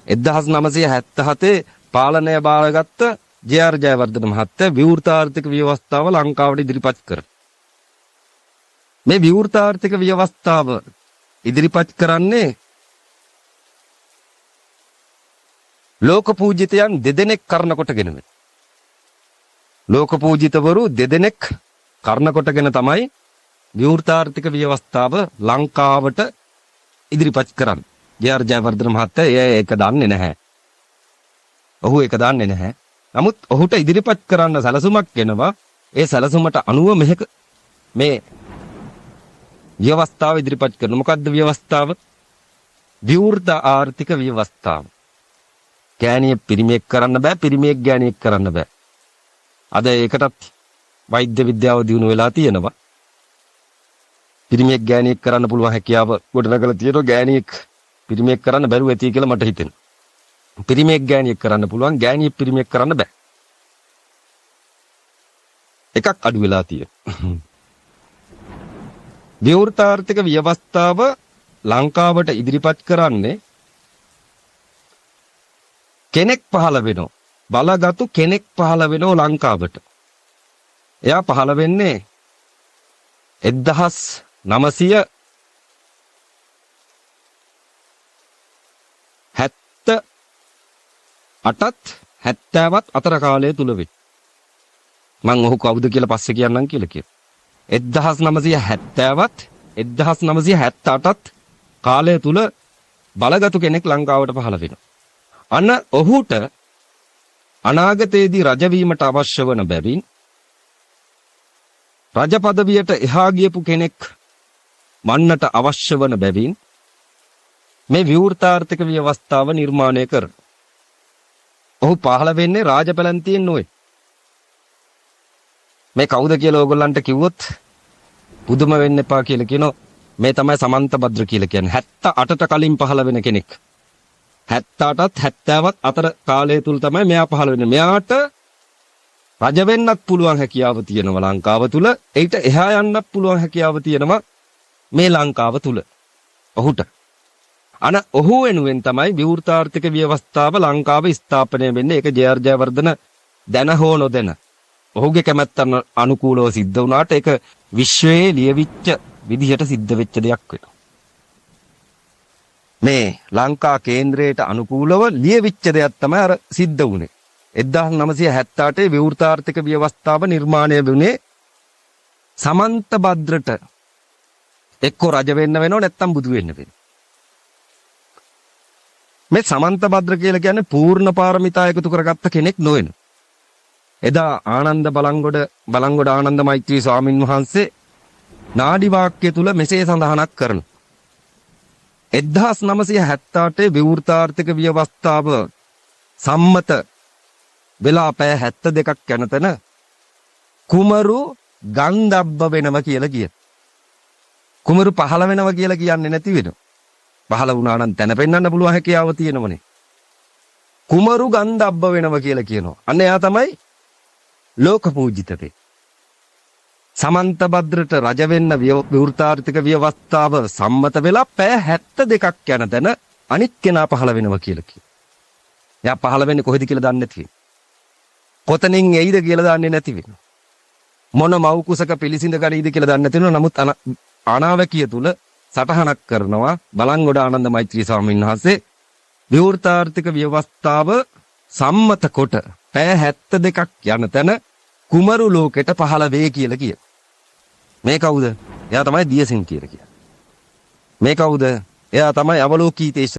1977 පාලනය බාරගත්ත ජේ.ආර්. ජයවර්ධන මහත්තයා විවෘත ආර්ථික ව්‍යවස්ථාව ලංකාවට ඉදිරිපත් කරා. මේ විවෘත ආර්ථික ව්‍යවස්ථාව ඉදිරිපත් කරන්නේ ලෝක පූජිතයන් දෙදෙනෙක් කරන කොටගෙන. ලෝක පූජිතවරු දෙදෙනෙක් කරන කොටගෙන තමයි විවෘත ආර්ථික ව්‍යවස්ථාව ලංකාවට ඉදිරිපත් කරන්නේ. ජේ.ආර්. ජයවර්ධන මහත්තයා ඒක දන්නේ නැහැ. ඔහු ඒක දන්නේ නැහැ. නමුත් ඔහුට ඉදිරිපත් කරන්න සැලසුමක් වෙනවා. ඒ සැලසුමට අනුව මේ ව්‍යවස්ථාව ඉදිරිපත් කරන. මොකද්ද ව්‍යවස්ථාව? විවෘත ආර්ථික ව්‍යවස්ථාව. ගෑණියෙක් පිරිමියෙක් කරන්න බෑ, පිරිමියෙක් ගෑණියෙක් කරන්න බෑ. අද ඒකටත් වෛද්‍ය විද්‍යාව දියුණු වෙලා තියෙනවා. පිරිමියෙක් ගෑණියෙක් කරන්න පුළුවන් හැකියාව ගොඩනගලා තියෙනවා. ගෑණියෙක් පිරිමියෙක් කරන්න බැරුව ඇති කියලා මට හිතෙනවා. පිරිමියෙක් ගෑණියෙක් කරන්න පුළුවන්, ගෑණියෙක් පිරිමියෙක් කරන්න බෑ. එකක් අඩු වෙලා තියෙනවා. විවෘත ආර්ථික ව්‍යවස්ථාව ලංකාවට ඉදිරිපත් කරන්නේ කෙනෙක් පහළ වෙනවා. බලගත්ු කෙනෙක් පහළ වෙනවා ලංකාවට. එයා පහළ වෙන්නේ 1978ත් 70ත් අතර කාලය තුල වෙයි. මම ඔහු කවුද කියලා පස්සේ කියන්නම් කියලා කියනවා. 1970ත් 1978ත් කාලය තුල බලගත්ු කෙනෙක් ලංකාවට පහළ වෙනවා. අන්න ඔහුට අනාගතයේදී රජ වීමට අවශ්‍ය වන බැවින් රජ පදවියට එහා ගියපු කෙනෙක් වන්නට අවශ්‍ය වන බැවින් මේ විවෘත ආර්ථික ව්‍යවස්ථාව නිර්මාණය කරන. ඔහු පහළ වෙන්නේ රාජපැලැන්තියෙන් නොවේ. මේ කවුද කියලා ඕගොල්ලන්ට කිව්වොත් පුදුම වෙන්න එපා කියලා කියනවා. මේ තමයි සමන්ත භද්‍ර කියලා කියන්නේ. 78ට කලින් පහළ වෙන කෙනෙක්. 78ත් 70ත් අතර කාලය තුල තමයි මෙයා පහළ වෙන්නේ. මෙයාට රජ වෙන්නත් පුළුවන් හැකියාව තියෙනවා ලංකාව තුල. ඒිට එහා යන්නත් පුළුවන් හැකියාව තියෙනවා මේ ලංකාව තුල. ඔහුට. ඔහු වෙනුවෙන් තමයි විවෘත ආර්ථික ව්‍යවස්ථාව ලංකාව ස්ථාපනය වෙන්නේ. ඒක ජේ.ආර්. ජයවර්ධන දැන හෝ නොදැන ඔහුගේ කැමැත්තට අනුකූලව සිද්ධ වුණාට ඒක විශ්වයේ ලියවිච්ච විදිහට සිද්ධ වෙච්ච දෙයක් වෙනවා. මේ ලංකා කේන්ද්‍රයට අනුකූලව ලියවිච්ච දෙයක් තමයි අර සිද්ධ වුනේ. 1978 විවෘත ආර්ථික ව්‍යවස්ථාව නිර්මාණය වුණේ සමන්ත භද්‍රට එක්ක රජ වෙන්න වෙනව නැත්නම් බුදු වෙන්න වෙනවා. මේ සමන්ත භද්‍ර කියලා කියන්නේ පූර්ණ පාරමිතා එකතු කරගත්ත කෙනෙක් නොවෙන. එදා ආනන්ද බලංගොඩ ආනන්ද මෛත්‍රී ස්වාමින් වහන්සේ නාඩි වාක්‍ය තුල මෙසේ සඳහනක් කරනවා. 1978 විවෘත ආර්ථික ව්‍යවස්ථාව සම්මත වෙලා පැය 72ක් යනතන කුමරු ගන්ධබ්බ වෙනවා කියලා කියන. කුමරු පහළ වෙනවා කියලා කියන්නේ නැති වෙනවා. පහළ වුණා නම් තැන පෙන්වන්න පුළුවන් හැකියාව තියෙනවනේ. කුමරු ගන්ධබ්බ වෙනවා කියලා කියනවා. අන්න එයා තමයි ලෝක පූජිතකේ. සමන්ත භද්‍රට රජ වෙන්න විවෘත ආර්ථික ව්‍යවස්ථාව සම්මත වෙලා පැය 72ක් යන තැන අනිත් කෙනා පහළ වෙනවා කියලා කියනවා. එයා පහළ වෙන්නේ කොහෙද කියලා දන්නේ නැති වෙනවා. කොතනින් එයිද කියලා දන්නේ නැති වෙනවා. මොන මව් කුසක පිළිසිඳ ගනීද කියලා දන්නේ නැති වෙනවා. නමුත් අනාවැකිය තුල සටහනක් කරනවා බලංගොඩ ආනන්ද මෛත්‍රී ස්වාමීන් වහන්සේ විවෘත ආර්ථික ව්‍යවස්ථාව සම්මත කොට පැය 72ක් යන තැන කුමරු ලෝකෙට පහළ වේ කියලා කියන. මේ කවුද? එයා තමයි දියසිංහ කියලා කියන්නේ. මේ කවුද? එයා තමයි අවලෝකීතේශ